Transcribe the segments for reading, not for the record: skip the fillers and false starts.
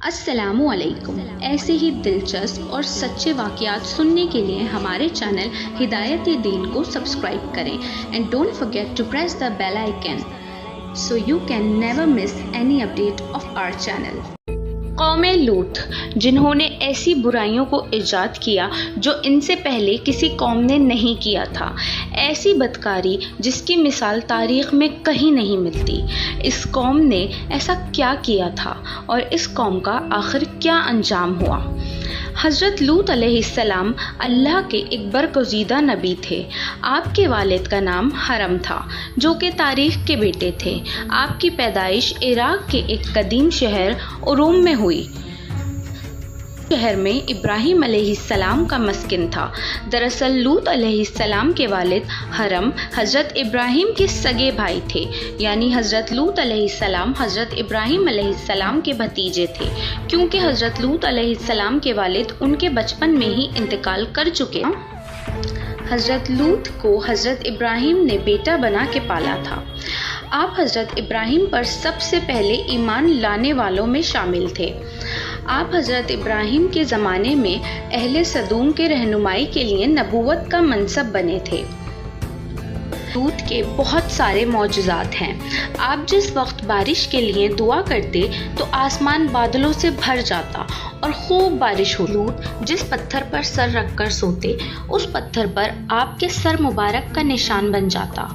السلام علیکم۔ ایسے ہی دلچسپ اور سچے واقعات سننے کے لیے ہمارے چینل ہدایت دین کو سبسکرائب کریں and don't forget to press the bell icon so you can never miss any update of our channel. قوم لوط جنہوں نے ایسی برائیوں کو ایجاد کیا جو ان سے پہلے کسی قوم نے نہیں کیا تھا، ایسی بدکاری جس کی مثال تاریخ میں کہیں نہیں ملتی۔ اس قوم نے ایسا کیا کیا تھا اور اس قوم کا آخر کیا انجام ہوا؟ حضرت لوط علیہ السلام اللہ کے ایک برگزیدہ نبی تھے۔ آپ کے والد کا نام حرم تھا جو کہ تاریخ کے بیٹے تھے۔ آپ کی پیدائش عراق کے ایک قدیم شہر اروم میں ہوئی۔ شہر میں ابراہیم علیہ السلام کا مسکن تھا۔ دراصل لوط علیہ السلام کے والد حرم حضرت ابراہیم کے سگے بھائی تھے، یعنی حضرت لوط علیہ السلام حضرت ابراہیم علیہ السلام کے بھتیجے تھے، کیونکہ حضرت لوط علیہ السلام کے والد ان کے بچپن میں ہی انتقال کر چکے۔ حضرت لوط کو حضرت ابراہیم نے بیٹا بنا کے پالا تھا۔ آپ حضرت ابراہیم پر سب سے پہلے ایمان لانے والوں میں شامل تھے۔ آپ حضرت ابراہیم کے زمانے میں اہل سدوم کے رہنمائی کے لیے نبوت کا منصب بنے تھے۔ لوط کے بہت سارے معجزات ہیں۔ آپ جس وقت بارش کے لیے دعا کرتے تو آسمان بادلوں سے بھر جاتا اور خوب بارش ہو۔ لوط جس پتھر پر سر رکھ کر سوتے اس پتھر پر آپ کے سر مبارک کا نشان بن جاتا۔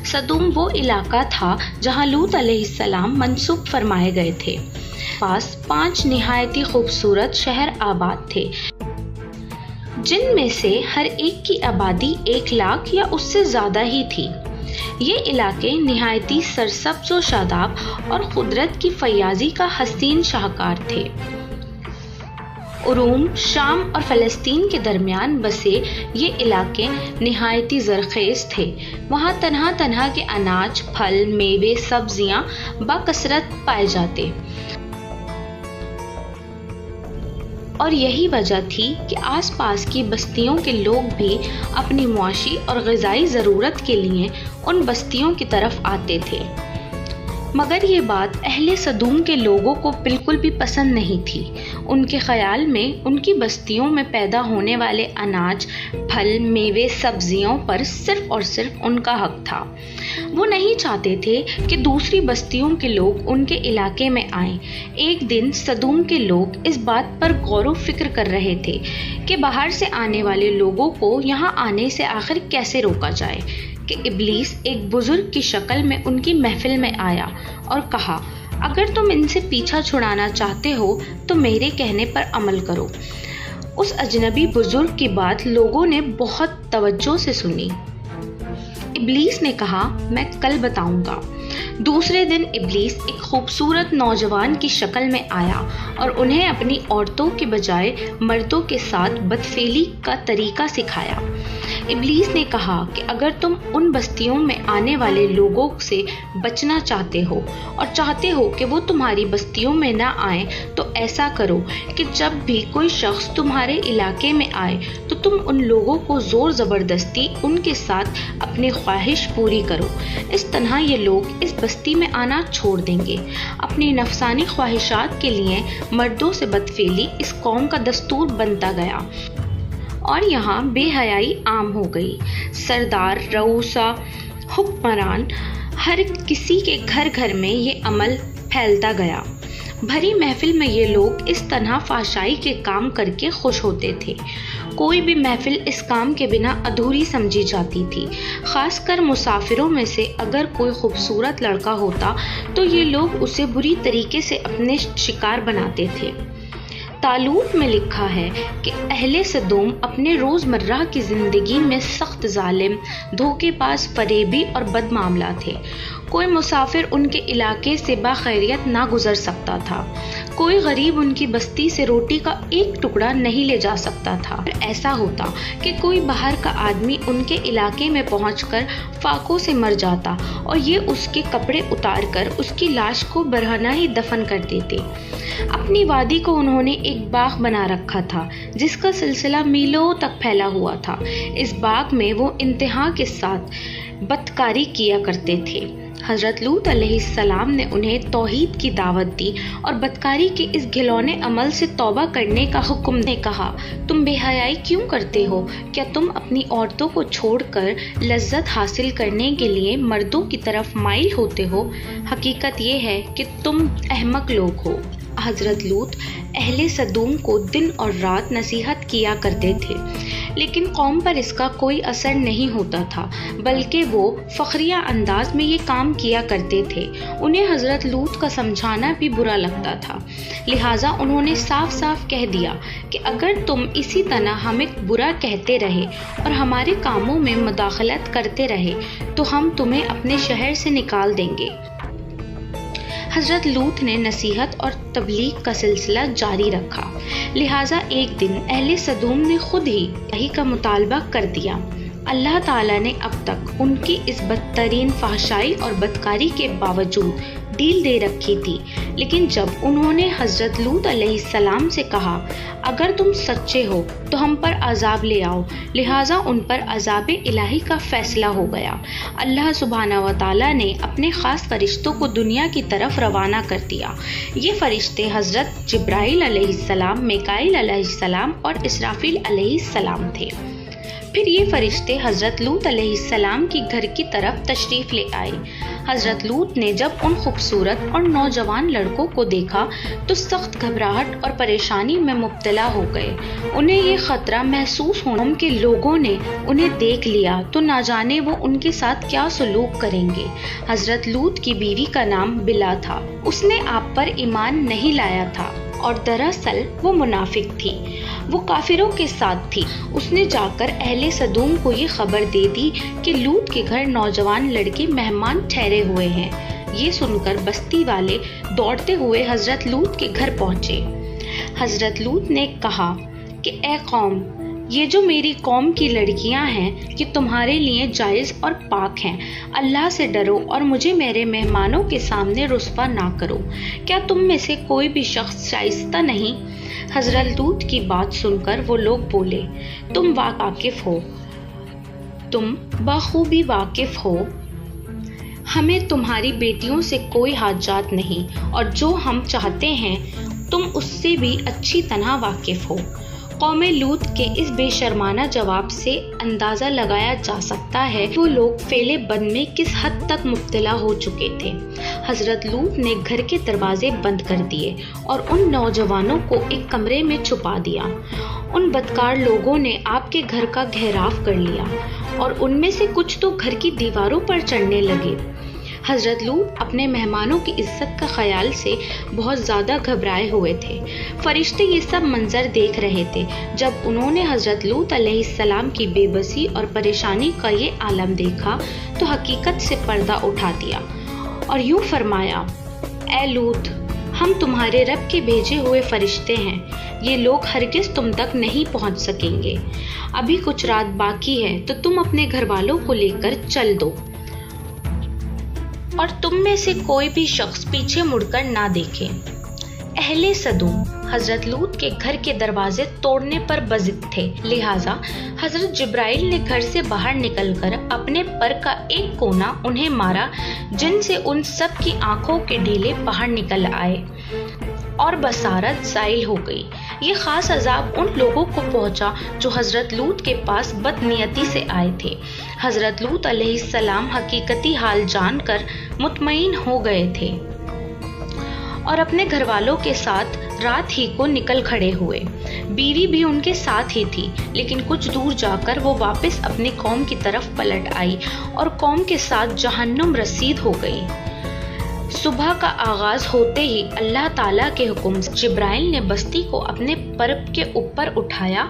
سدوم وہ علاقہ تھا جہاں لوط علیہ السلام منسوب فرمائے گئے تھے۔ پاس 5 نہایتی خوبصورت شہر آباد تھے، جن میں سے ہر ایک کی آبادی 1 لاکھ یا اس سے زیادہ ہی تھی۔ یہ علاقے نہایتی سرسبز و شاداب اور قدرت کی فیاضی کا حسین شاہکار تھے۔ اروم، شام اور فلسطین کے درمیان بسے یہ علاقے نہایتی زرخیز تھے۔ وہاں طرح کے اناج، پھل، میوے، سبزیاں بکثرت پائے جاتے، اور یہی وجہ تھی کہ آس پاس کی بستیوں کے لوگ بھی اپنی معاشی اور غذائی ضرورت کے لیے ان بستیوں کی طرف آتے تھے۔ مگر یہ بات اہل سدوم کے لوگوں کو بالکل بھی پسند نہیں تھی۔ ان کے خیال میں ان کی بستیوں میں پیدا ہونے والے اناج، پھل، میوے، سبزیوں پر صرف اور صرف ان کا حق تھا۔ وہ نہیں چاہتے تھے کہ دوسری بستیوں کے لوگ ان کے علاقے میں آئیں۔ ایک دن سدوم کے لوگ اس بات پر غور و فکر کر رہے تھے کہ باہر سے آنے والے لوگوں کو یہاں آنے سے آخر کیسے روکا جائے کہ ابلیس ایک بزرگ کی شکل میں ان کی محفل میں آیا اور کہا، اگر تم ان سے پیچھا چھڑانا چاہتے ہو تو میرے کہنے پر عمل کرو۔ اس اجنبی بزرگ کی بات لوگوں نے بہت توجہ سے سنی۔ ابلیس نے کہا، میں کل بتاؤں گا۔ دوسرے دن ابلیس ایک خوبصورت نوجوان کی شکل میں آیا اور انہیں اپنی عورتوں کے بجائے مردوں کے ساتھ بدفعلی کا طریقہ سکھایا۔ ابلیس نے کہا کہ اگر تم ان بستیوں میں آنے والے لوگوں سے بچنا چاہتے ہو اور چاہتے ہو کہ وہ تمہاری بستیوں میں نہ آئیں تو ایسا کرو کہ جب بھی کوئی شخص تمہارے علاقے میں آئے تو تم ان لوگوں کو زور زبردستی ان کے ساتھ اپنی خواہش پوری کرو۔ اس طرح یہ لوگ اس بستی میں آنا چھوڑ دیں گے۔ اپنی نفسانی خواہشات کے لیے مردوں سے بدفعلی اس قوم کا دستور بنتا گیا اور یہاں بے حیائی عام ہو گئی۔ سردار، رؤسا، حکمران، ہر کسی کے گھر گھر میں یہ عمل پھیلتا گیا۔ بھری محفل میں یہ لوگ اس طرح فحشائی کے کام کر کے خوش ہوتے تھے۔ کوئی بھی محفل اس کام کے بنا ادھوری سمجھی جاتی تھی۔ خاص کر مسافروں میں سے اگر کوئی خوبصورت لڑکا ہوتا تو یہ لوگ اسے بری طریقے سے اپنے شکار بناتے تھے۔ تالوت میں لکھا ہے کہ اہل سدوم اپنے روزمرہ کی زندگی میں سخت ظالم، دھوکے باز، فریبی اور بد معاملہ تھے۔ کوئی مسافر ان کے علاقے سے باخیریت نہ گزر سکتا تھا۔ کوئی غریب ان کی بستی سے روٹی کا ایک ٹکڑا نہیں لے جا سکتا تھا۔ ایسا ہوتا کہ کوئی باہر کا آدمی ان کے علاقے میں پہنچ کر فاقوں سے مر جاتا اور یہ اس کے کپڑے اتار کر اس کی لاش کو برہنہ ہی دفن کر دیتے۔ اپنی وادی کو انہوں نے ایک باغ بنا رکھا تھا جس کا سلسلہ میلوں تک پھیلا ہوا تھا۔ اس باغ میں وہ انتہا کے ساتھ بدکاری کیا کرتے تھے۔ حضرت لوط علیہ السلام نے انہیں توحید کی دعوت دی اور بدکاری کے اس گھناؤنے عمل سے توبہ کرنے کا حکم نے کہا، تم بے حیائی کیوں کرتے ہو؟ کیا تم اپنی عورتوں کو چھوڑ کر لذت حاصل کرنے کے لیے مردوں کی طرف مائل ہوتے ہو؟ حقیقت یہ ہے کہ تم احمق لوگ ہو۔ حضرت لوط اہل سدوم کو دن اور رات نصیحت کیا کرتے تھے، لیکن قوم پر اس کا کوئی اثر نہیں ہوتا تھا، بلکہ وہ فخریہ انداز میں یہ کام کیا کرتے تھے۔ انہیں حضرت لوط کا سمجھانا بھی برا لگتا تھا، لہٰذا انہوں نے صاف صاف کہہ دیا کہ اگر تم اسی طرح ہمیں برا کہتے رہے اور ہمارے کاموں میں مداخلت کرتے رہے تو ہم تمہیں اپنے شہر سے نکال دیں گے۔ حضرت لوط نے نصیحت اور تبلیغ کا سلسلہ جاری رکھا، لہٰذا ایک دن اہل سدوم نے خود ہی یہی کا مطالبہ کر دیا۔ اللہ تعالیٰ نے اب تک ان کی اس بدترین فحشائی اور بدکاری کے باوجود ڈیل دے رکھی تھی، لیکن جب انہوں نے حضرت لوط علیہ السلام سے کہا اگر تم سچے ہو تو ہم پر عذاب لے آؤ، لہٰذا ان پر عذاب الہی کا فیصلہ ہو گیا۔ اللہ سبحانہ و تعالیٰ نے اپنے خاص فرشتوں کو دنیا کی طرف روانہ کر دیا۔ یہ فرشتے حضرت جبرائیل علیہ السلام، میکائیل علیہ السلام اور اسرافیل علیہ السلام تھے۔ پھر یہ فرشتے حضرت لوط علیہ السلام کی گھر کی طرف تشریف لے آئے۔ حضرت لوط نے جب ان خوبصورت اور نوجوان لڑکوں کو دیکھا تو سخت گھبراہٹ اور پریشانی میں مبتلا ہو گئے۔ انہیں یہ خطرہ محسوس ہونا کہ لوگوں نے انہیں دیکھ لیا تو نہ جانے وہ ان کے ساتھ کیا سلوک کریں گے۔ حضرت لوط کی بیوی کا نام بلا تھا، اس نے آپ پر ایمان نہیں لایا تھا اور دراصل وہ منافق تھی، وہ کافروں کے ساتھ تھی۔ اس نے جا کر اہل سدوم کو یہ خبر دے دی کہ لوط کے گھر نوجوان لڑکے مہمان ٹھہرے ہوئے ہیں۔ یہ سن کر بستی والے دوڑتے ہوئے حضرت لوط کے گھر پہنچے۔ حضرت لوط نے کہا کہ اے قوم، یہ جو میری قوم کی لڑکیاں ہیں یہ تمہارے لیے جائز اور پاک ہیں، اللہ سے ڈرو اور مجھے میرے مہمانوں کے سامنے رسوا نہ کرو۔ کیا تم میں سے کوئی بھی شخص شائستہ نہیں؟ حضرت لوط کی بات سن کر وہ لوگ بولے، تم واقف ہو، تم بخوبی واقف ہو، ہمیں تمہاری بیٹیوں سے کوئی حاجات نہیں اور جو ہم چاہتے ہیں تم اس سے بھی اچھی طرح واقف ہو۔ قوم لوط کے اس بے شرمانہ جواب سے اندازہ لگایا جا سکتا ہے کہ وہ لوگ فعل بد میں کس حد تک مبتلا ہو چکے تھے۔ حضرت لوط نے گھر کے دروازے بند کر دیے اور ان نوجوانوں کو ایک کمرے میں چھپا دیا۔ ان بدکار لوگوں نے آپ کے گھر کا گھیراؤ کر لیا اور ان میں سے کچھ تو گھر کی دیواروں پر چڑھنے لگے۔ حضرت لوط اپنے مہمانوں کی عزت کا خیال سے بہت زیادہ گھبرائے ہوئے تھے۔ فرشتے یہ سب منظر دیکھ رہے تھے۔ جب انہوں نے حضرت لوط علیہ السلام کی بے بسی اور پریشانی کا یہ عالم دیکھا تو حقیقت سے پردہ اٹھا دیا اور یوں فرمایا، اے لوط، ہم تمہارے رب کے بھیجے ہوئے فرشتے ہیں، یہ لوگ ہرگز تم تک نہیں پہنچ سکیں گے۔ ابھی کچھ رات باقی ہے تو تم اپنے گھر والوں کو لے کر چل دو اور تم میں سے کوئی بھی شخص پیچھے مڑ کر نہ دیکھے۔ اہل سدوم حضرت لوط کے گھر کے دروازے توڑنے پر بضد تھے، لہٰذا حضرت جبرائیل نے گھر سے باہر نکل کر اپنے پر کا ایک کونا انہیں مارا، جن سے ان سب کی آنکھوں کے ڈھیلے باہر نکل آئے اور بصارت زائل ہو گئی۔ یہ خاص عذاب ان لوگوں کو پہنچا جو حضرت لوط کے پاس بد نیتی سے آئے تھے۔ حضرت لوط علیہ السلام حقیقتی حال جان کر مطمئن ہو گئے تھے اور اپنے گھر والوں کے ساتھ رات ہی کو نکل کھڑے ہوئے۔ بیوی بھی ان کے ساتھ ہی تھی، لیکن کچھ دور جا کر وہ واپس اپنی قوم کی طرف پلٹ آئی اور قوم کے ساتھ جہنم رسید ہو گئی۔ صبح کا آغاز ہوتے ہی اللہ تعالیٰ کے حکم سے جبرائیل نے بستی کو اپنے پر کے اوپر اٹھایا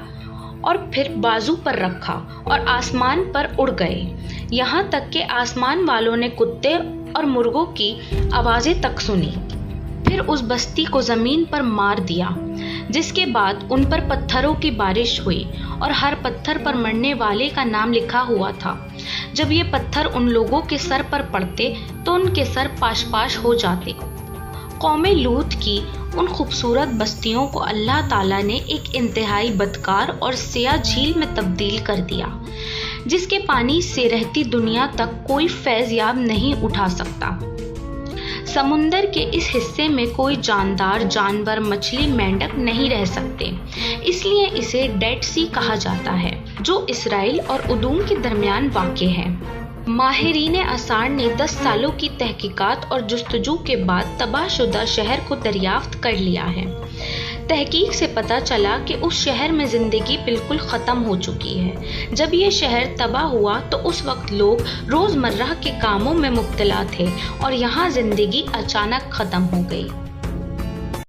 اور پھر بازو پر رکھا اور آسمان پر اڑ گئے، یہاں تک کہ آسمان والوں نے کتے اور مرغوں کی آوازیں تک سنی۔ پھر اس بستی کو زمین پر مار دیا، جس کے بعد ان پر پتھروں کی بارش ہوئی اور ہر پتھر پر مرنے والے کا نام لکھا ہوا تھا۔ جب یہ پتھر ان لوگوں کے سر پر پڑتے تو ان کے سر پاش پاش ہو جاتے۔ قوم لوط کی ان خوبصورت بستیوں کو اللہ تعالیٰ نے ایک انتہائی بدکار اور سیاہ جھیل میں تبدیل کر دیا۔ جس کے پانی سے رہتی دنیا تک کوئی فیض یاب نہیں اٹھا سکتا۔ سمندر کے اس حصے میں کوئی جاندار جانور، مچھلی، مینڈک نہیں رہ سکتے، اس لیے اسے ڈیڈ سی کہا جاتا ہے، جو اسرائیل اور ادوم کے درمیان واقع ہے۔ ماہرین آثار نے 10 سالوں کی تحقیقات اور جستجو کے بعد تباہ شدہ شہر کو دریافت کر لیا ہے۔ تحقیق سے پتہ چلا کہ اس شہر میں زندگی بالکل ختم ہو چکی ہے۔ جب یہ شہر تباہ ہوا تو اس وقت لوگ روزمرہ کے کاموں میں مبتلا تھے اور یہاں زندگی اچانک ختم ہو گئی۔